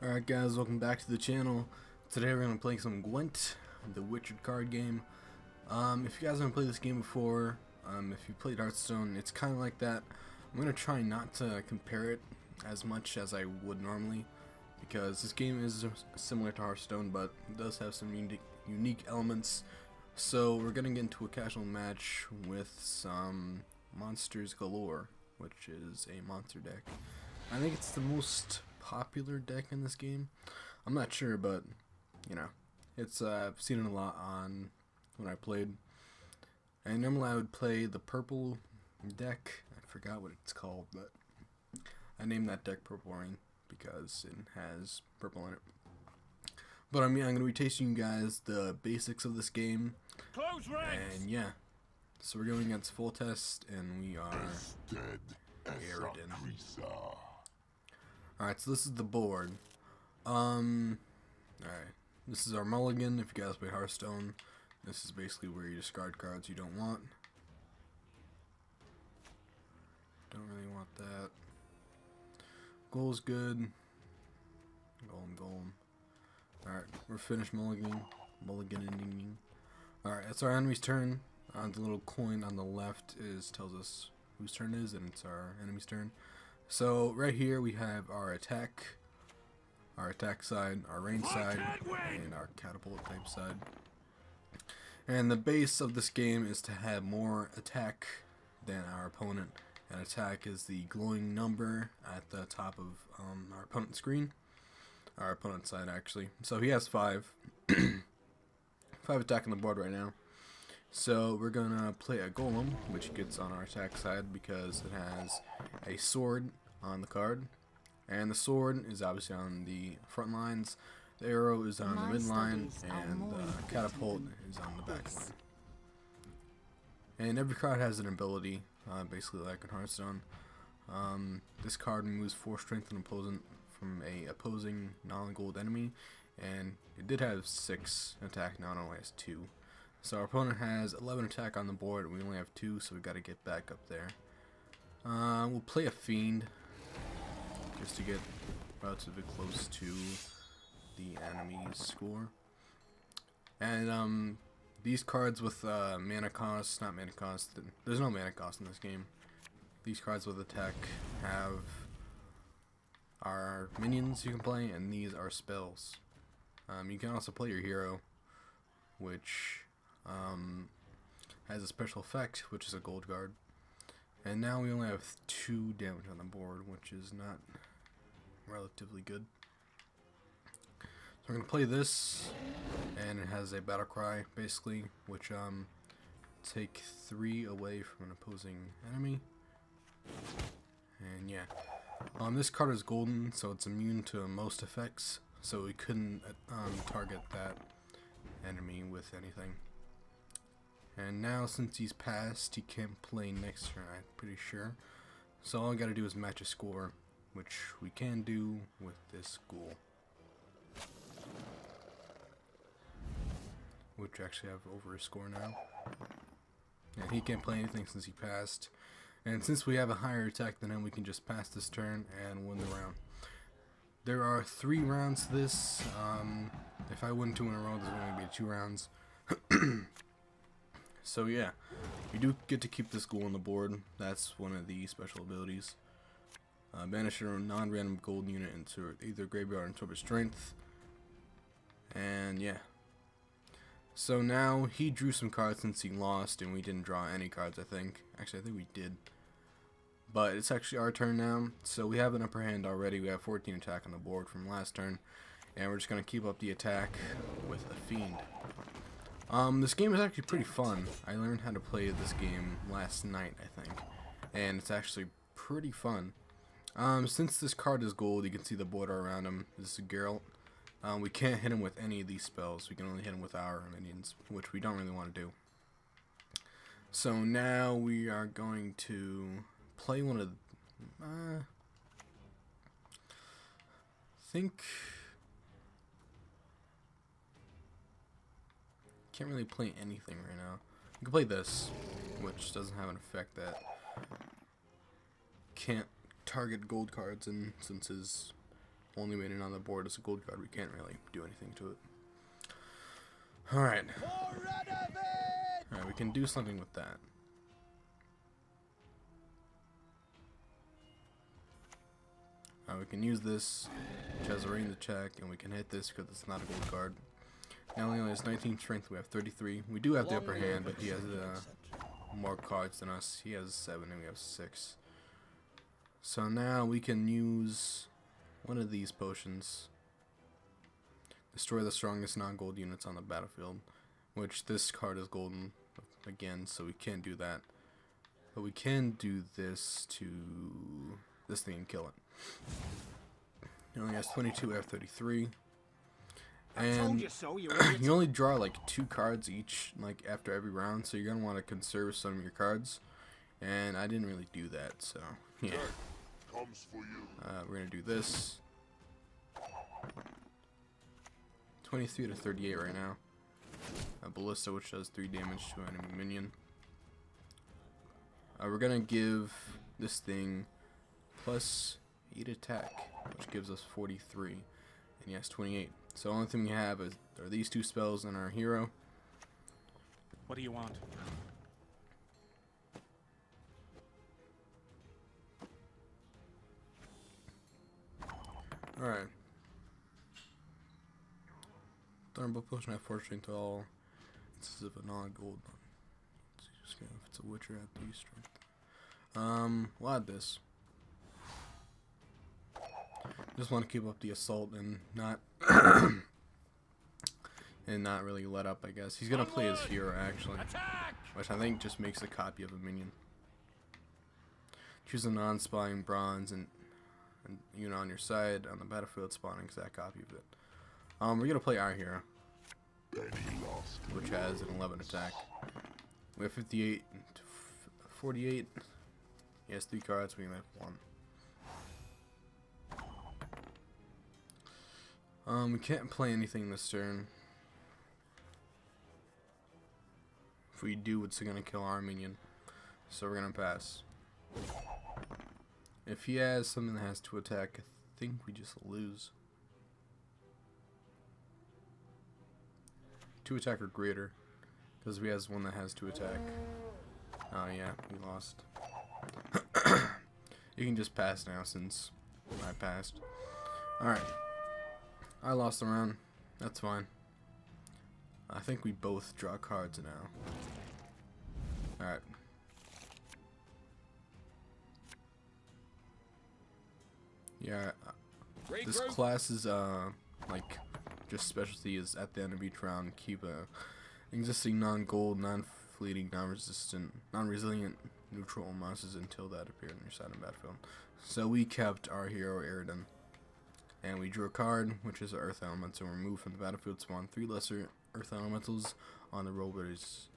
Alright guys, welcome back to the channel. Today we're going to play some Gwent, the Witcher card game. If you guys haven't played this game before, if you played Hearthstone, it's kind of like that. I'm going to try not to compare it as much as I would normally, because this game is similar to Hearthstone, but it does have some unique elements. So we're going to get into a casual match with some Monsters Galore, which is a monster deck. I think it's the most popular deck in this game. I'm not sure, but you know, it's I've seen it a lot on when I played. And normally I would play the purple deck. I forgot what it's called, but I named that deck Purple Rain because it has purple in it. But I'm going to be teaching you guys the basics of this game. Close ranks. And yeah, so we're going against Full Test, and we are Aridin. Alright, so this is the board. Alright, this is our Mulligan. If you guys play Hearthstone, this is basically where you discard cards you don't want. Don't really want that. Goal's good. Golem. Alright, we're finished Mulligan ending. Alright, it's our enemy's turn. The little coin on the left tells us whose turn it is, and it's our enemy's turn. So right here we have our attack side, our range side, and our catapult type side. And the base of this game is to have more attack than our opponent. And attack is the glowing number at the top of our opponent's screen. Our opponent's side, actually. So he has 5. 5 attack on the board right now. So we're gonna play a golem, which gets on our attack side because it has a sword on the card, and the sword is obviously on the front lines, the arrow is on the mid line, and the catapult is on the back line. And every card has an ability, basically like in Hearthstone. This card removes 4 strength from a opposing non-gold enemy, and it did have 6 attack, now it only has 2. So our opponent has 11 attack on the board, and we only have 2, so we got to get back up there. We'll play a Fiend, just to get relatively close to the enemy's score. And these cards with mana cost, not mana cost, there's no mana cost in this game. These cards with attack have our minions you can play, and these are spells. You can also play your hero, which has a special effect, which is a gold card. And now we only have 2 damage on the board, which is not relatively good. So we're gonna play this, and it has a battle cry basically, which take 3 away from an opposing enemy. And yeah, this card is golden, so it's immune to most effects, so we couldn't target that enemy with anything. And now, since he's passed, he can't play next turn, I'm pretty sure. So all I gotta do is match a score, which we can do with this ghoul. Which actually have over a score now. And he can't play anything since he passed. And since we have a higher attack than him, we can just pass this turn and win the round. There are 3 rounds to this. If I win 2 in a row, there's only going to be 2 rounds. So yeah, you do get to keep this ghoul on the board. That's one of the special abilities. Banish a non-random gold unit into either graveyard or Torpid Strength. And yeah. So now he drew some cards since he lost, and we didn't draw any cards, I think. Actually, I think we did. But it's actually our turn now. So we have an upper hand already. We have 14 attack on the board from last turn. And we're just going to keep up the attack with a Fiend. This game is actually pretty fun. I learned how to play this game last night, I think. And it's actually pretty fun. Since this card is gold, you can see the border around him. This is Geralt. We can't hit him with any of these spells. We can only hit him with our minions, which we don't really want to do. So now we are going to play one of can't really play anything right now. You can play this, which doesn't have an effect that can't target gold cards, and since his only minion on the board is a gold card. We can't really do anything to it. Alright. Alright, we can do something with that. We can use this, which has a range to check, and we can hit this because it's not a gold card. Now he only has 19 strength, we have 33. We do have the upper hand, but he has more cards than us. He has 7 and we have 6. So now we can use one of these potions. Destroy the strongest non-gold units on the battlefield, which this card is golden again, so we can't do that. But we can do this to this thing and kill it. He only has 22 F33. And you only draw like 2 cards each, like after every round, so you're gonna want to conserve some of your cards. And I didn't really do that, so yeah. We're gonna do this. 23 to 38 right now. A ballista, which does 3 damage to an enemy minion. We're gonna give this thing plus 8 attack, which gives us 43, and he has 28. So the only thing we have are these 2 spells and our hero. What do you want? Alright. Thornbow potion at 4 strength to all. This is of a non-gold. If it's a witcher at 3 strength. We'll add this. Just want to keep up the assault and not really let up, I guess. He's gonna play his hero actually, which I think just makes a copy of a minion. Choose a non-spawning bronze and unit on your side on the battlefield, spawn an exact copy of it. We're gonna play our hero, which has an 11 attack. We have 58 to 48. He has 3 cards. We only have 1. We can't play anything this turn. If we do, it's gonna kill our minion, so we're gonna pass. If he has something that has 2 attack, I think we just lose. 2 attack or greater, because we has one that has 2 attack. Oh yeah, we lost. You can just pass now since I passed. Alright. I lost the round. That's fine. I think we both draw cards now. Alright. Yeah, this class is like just specialty is at the end of each round keep a existing non-gold, non-fleeting, non-resistant, non-resilient neutral monsters until that appear on your side of battlefield. So we kept our hero Eridan, and we drew a card which is an Earth Element. So remove from the battlefield, spawn 3 lesser Earth Elementals on the roll where this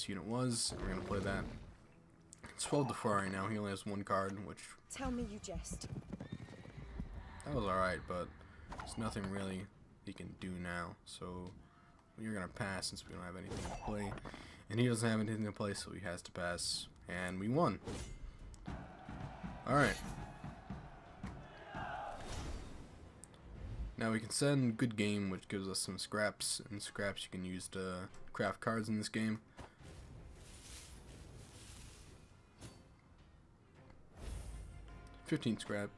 unit was. And we're gonna play that. It's 12 to 4 right now. He only has 1 card, which tell me you jest. That was alright, but there's nothing really he can do now. So we're gonna pass since we don't have anything to play, and he doesn't have anything to play, so he has to pass, and we won. Alright. Now we can send good game, which gives us some scraps, and scraps you can use to craft cards in this game. $15 scrap.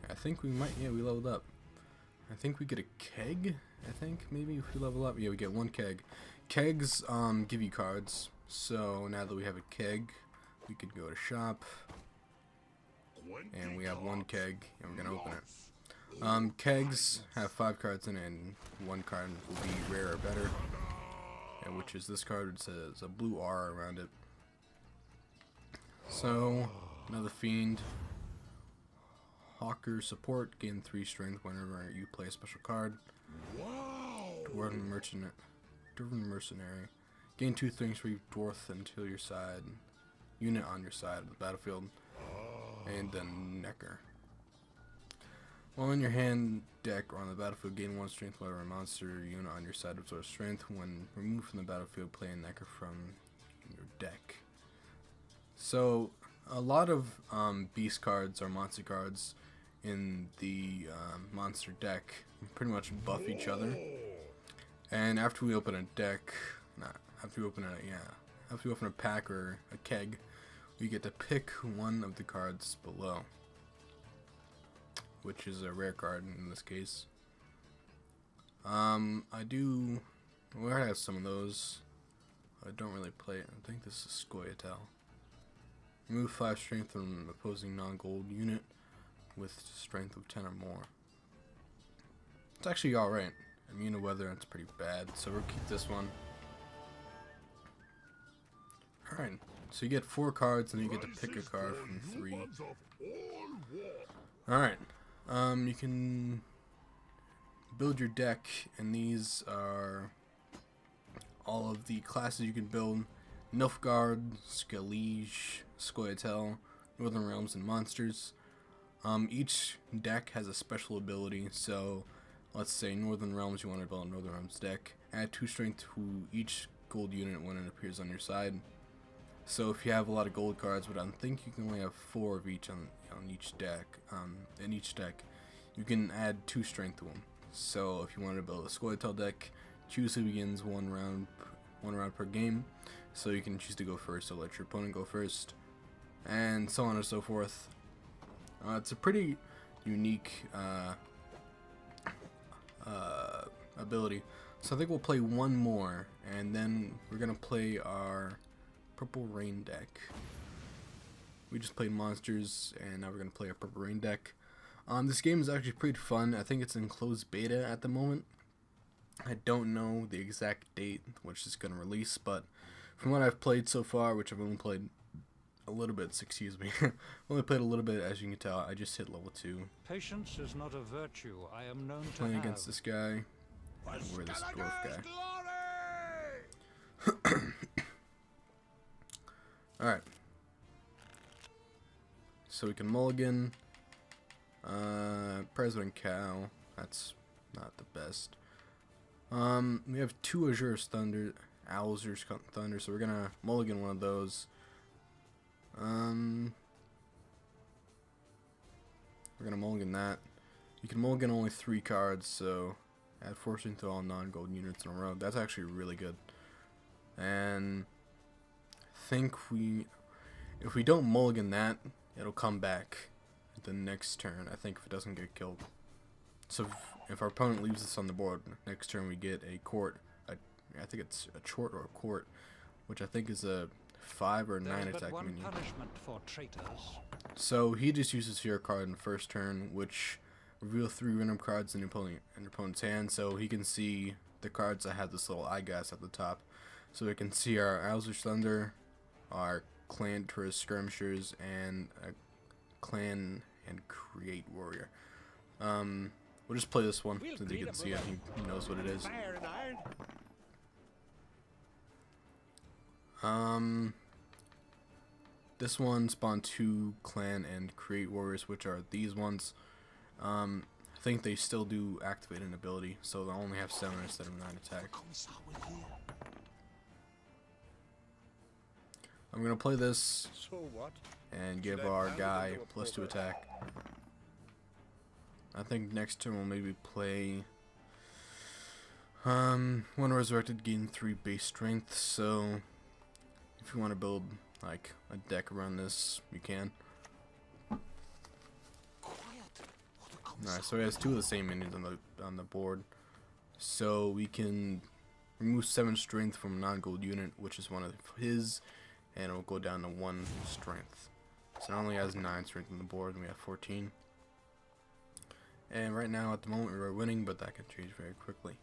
I think we might, yeah, we leveled up. I think we get a keg, I think, maybe if we level up. Yeah, we get 1 keg. Kegs give you cards, so now that we have a keg, we could go to shop, and we have 1 keg, and we're gonna open it. Kegs have 5 cards in it, and 1 card will be rare or better, which is this card, which says a blue R around it. So, another Fiend. Hawker support, gain 3 strength whenever you play a special card. Dwarven Mercenary. Gain 2 things for each dwarf until your side unit on your side of the battlefield. And then Necker. While in your hand deck or on the battlefield, gain 1 strength whenever a monster unit on your side absorbs strength. When removed from the battlefield, play a Necker from your deck. So a lot of beast cards or monster cards in the monster deck pretty much buff each other. And after we open a deck, after we open a pack or a keg, we get to pick one of the cards below, which is a rare card in this case. I have some of those. I don't really play it. I think this is Scoia'tael. Remove 5 strength from opposing non-gold unit with strength of 10 or more. It's actually alright. Immune to weather, it's pretty bad, so we'll keep this one. Alright, so you get 4 cards and you get to pick a card from 3. Alright, you can build your deck, and these are all of the classes you can build: Nilfgaard, Skellige, Scoia'tael, Northern Realms, and Monsters. Each deck has a special ability, so let's say Northern Realms, you want to build a Northern Realms deck. Add 2 strength to each gold unit when it appears on your side. So if you have a lot of gold cards, but I think you can only have 4 of each on each deck, in each deck, you can add 2 strength to them. So if you want to build a Scoia'tael deck, choose who begins one round per game. So you can choose to go first, so let your opponent go first, and so on and so forth. It's a pretty unique ability. So I think we'll play one more, and then we're gonna play our Purple Rain deck. We just played monsters, and now we're gonna play a Purple Rain deck. This game is actually pretty fun. I think it's in closed beta at the moment. I don't know the exact date which is gonna release, but from what I've played so far, which I've only played a little bit, excuse me, only played a little bit, as you can tell. I just hit level 2. Patience is not a virtue I am known to Playing have. against this guy, or this dwarf guy. Alright. So we can mulligan. President Cow. That's not the best. We have 2 Azura's Thunder, Owl's Thunder, so we're gonna mulligan one of those. We're gonna mulligan that. You can mulligan only 3 cards, so add 4 strength to all non-gold units in a row. That's actually really good. And I think if we don't mulligan that, it'll come back the next turn, I think, if it doesn't get killed. So if our opponent leaves this on the board, next turn we get a court. I think it's a chort or a court, which I think is a 5 or 9 attack minion. For traitors. So he just uses hero card in the first turn, which reveal 3 random cards in your opponent's hand, so he can see the cards that have this little eyeglass at the top. So we can see our Owl's Thunder, our Clan Tourist Skirmishers, and a Clan and Create Warrior. We'll just play this one since he can see it. He knows what it is. This one spawned 2 Clan and Create Warriors, which are these ones. I think they still do activate an ability, so they'll only have 7 instead of 9 attack. I'm gonna play this and give our guy +2 attack. I think next turn we'll maybe play one Resurrected, gain 3 base strength, so if you want to build like a deck around this, you can. Alright, so he has 2 of the same minions on the board, so we can remove 7 strength from a non-gold unit, which is one of his, and it will go down to 1 strength. So it only has 9 strength on the board, and we have 14. And right now, at the moment, we're winning, but that can change very quickly.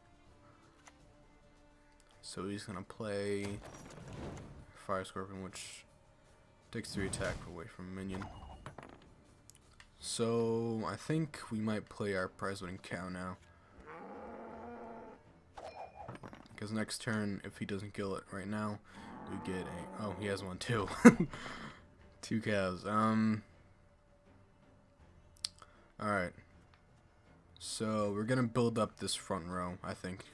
So he's gonna play Fire Scorpion, which takes 3 attack away from a minion. So I think we might play our President Cow now, because next turn, if he doesn't kill it right now, we get a... oh, he has one too. 2 cows. Alright. So we're gonna build up this front row, I think.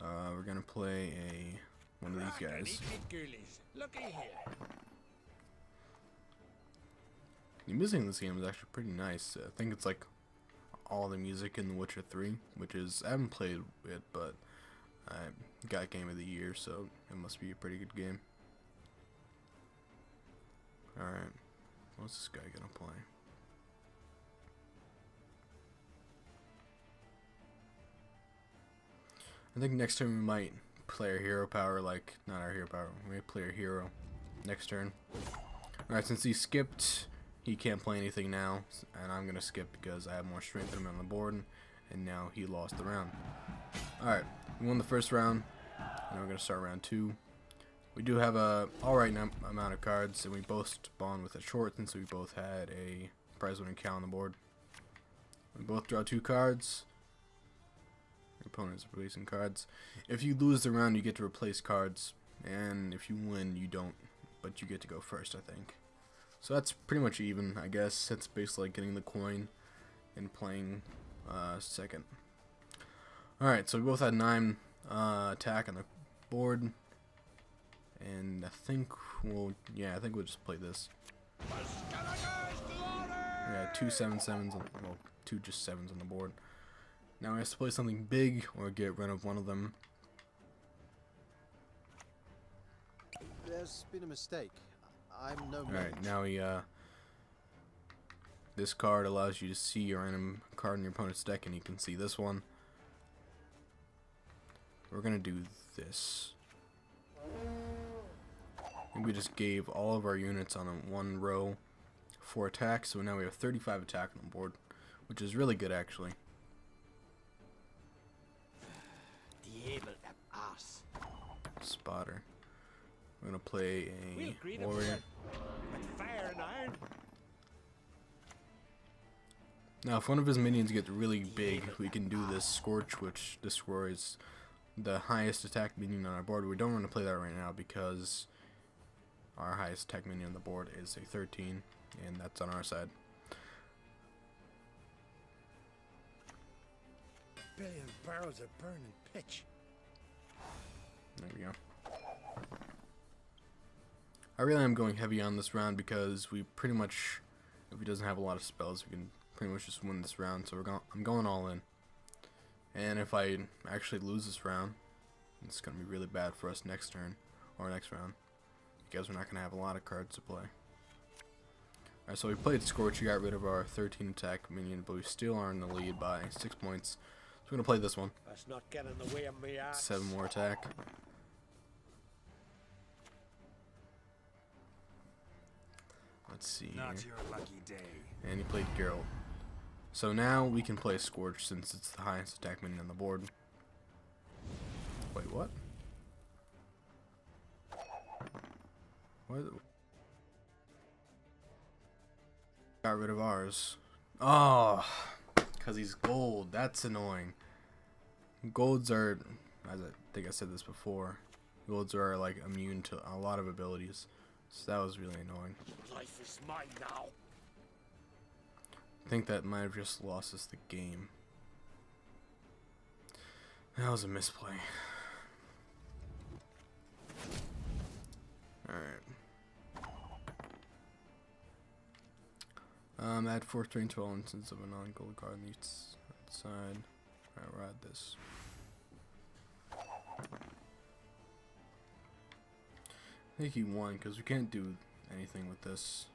We're gonna play one of these guys. The music in this game is actually pretty nice. I think it's like all the music in The Witcher 3, which is, I haven't played it, but I got Game of the Year, so it must be a pretty good game. Alright, what's this guy gonna play? I think next turn we might play our hero power, like, not our hero power, we might play our hero next turn. Alright, since he skipped, he can't play anything now, and I'm gonna skip because I have more strength than him on the board, and now he lost the round. Alright, we won the first round, now we're gonna start round 2. We do have a alright amount of cards, and we both spawned with a short since we both had a prize winning cow on the board. We both draw 2 cards. Your opponent's replacing cards. If you lose the round, you get to replace cards, and if you win, you don't, but you get to go first, I think. So that's pretty much even, I guess. It's basically like getting the coin and playing second. Alright, so we both had 9 attack on the board. And I think we'll just play this. Yeah, 2 7/7s, well, 2 just 7s on the board. Now we have to play something big or get rid of one of them. There's been a mistake. I'm no mage. Alright, now we, this card allows you to see your random card in your opponent's deck, and you can see this one. We're gonna do this. And we just gave all of our units on one row 4 attack, so now we have 35 attack on the board, which is really good actually. Spotter. We're gonna play a warrior. Now, if one of his minions gets really big, we can do this Scorch, which destroys the highest attack minion on our board. We don't want to play that right now because our highest attack minion on the board is a 13, and that's on our side. Billion barrels of burning pitch. There we go. I really am going heavy on this round because we pretty much, if he doesn't have a lot of spells, we can pretty much just win this round. So I'm going all in. And if I actually lose this round, it's going to be really bad for us next turn or next round because we're not going to have a lot of cards to play. Alright, so we played Scorch. We got rid of our 13 attack minion, but we still are in the lead by 6 points. So we're going to play this one. Let's not get in the way of me axe. 7 more attack. Let's see Not here. your lucky day. And he played Geralt. So now we can play Scorch since it's the highest attack minion on the board. Wait, what? What? Got rid of ours. Oh, because he's gold. That's annoying. Golds are, as I think I said this before, golds are like immune to a lot of abilities. So that was really annoying. Life is mine now. I think that might have just lost us the game. That was a misplay. Alright. Add 4 train to all instances of a non-gold card on each side. Alright, we're at this. I think he won because we can't do anything with this.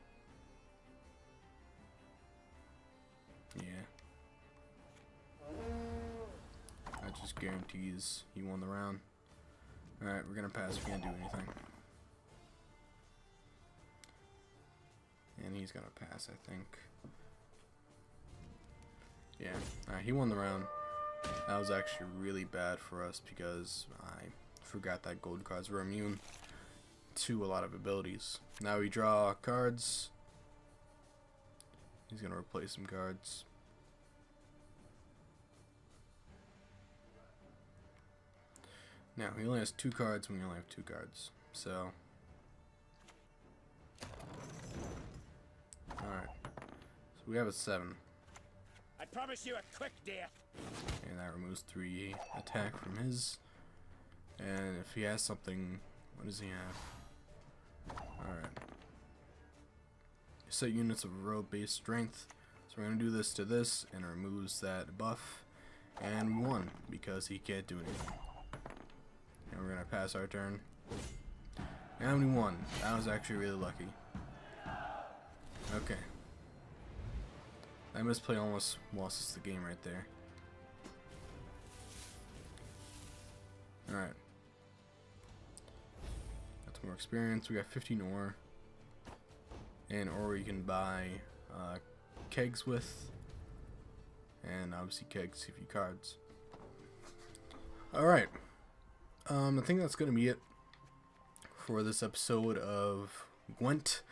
Yeah. That just guarantees he won the round. Alright, we're gonna pass. We can't do anything. And he's gonna pass, I think. Yeah. Alright, he won the round. That was actually really bad for us because I forgot that gold cards were immune to a lot of abilities. Now we draw cards. He's gonna replace some cards. Now he only has 2 cards and we only have 2 cards. So alright. So we have a 7. I promise you a quick death. And that removes 3 attack from his. And if he has something, what does he have? Alright. set units of road-based strength. So we're going to do this to this, and it removes that buff. And we won, because he can't do anything. And we're going to pass our turn. And we won. That was actually really lucky. Okay. That misplay almost lost us the game right there. Alright. Got some more experience. We got 15 ore. And ore you can buy kegs with. And obviously kegs give you cards. Alright. I think that's going to be it for this episode of Gwent.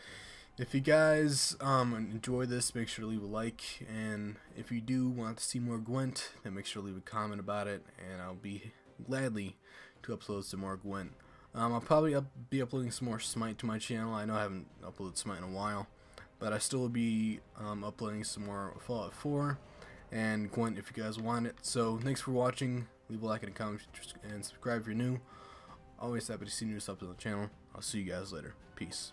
If you guys enjoy this, make sure to leave a like, and if you do want to see more Gwent, then make sure to leave a comment about it, and I'll be gladly to upload some more Gwent. I'll probably be uploading some more Smite to my channel. I know I haven't uploaded Smite in a while, but I still will be uploading some more Fallout 4 and Gwent if you guys want it. So thanks for watching. Leave a like and a comment and subscribe if you're new. Always happy to see new subs on the channel. I'll see you guys later. Peace.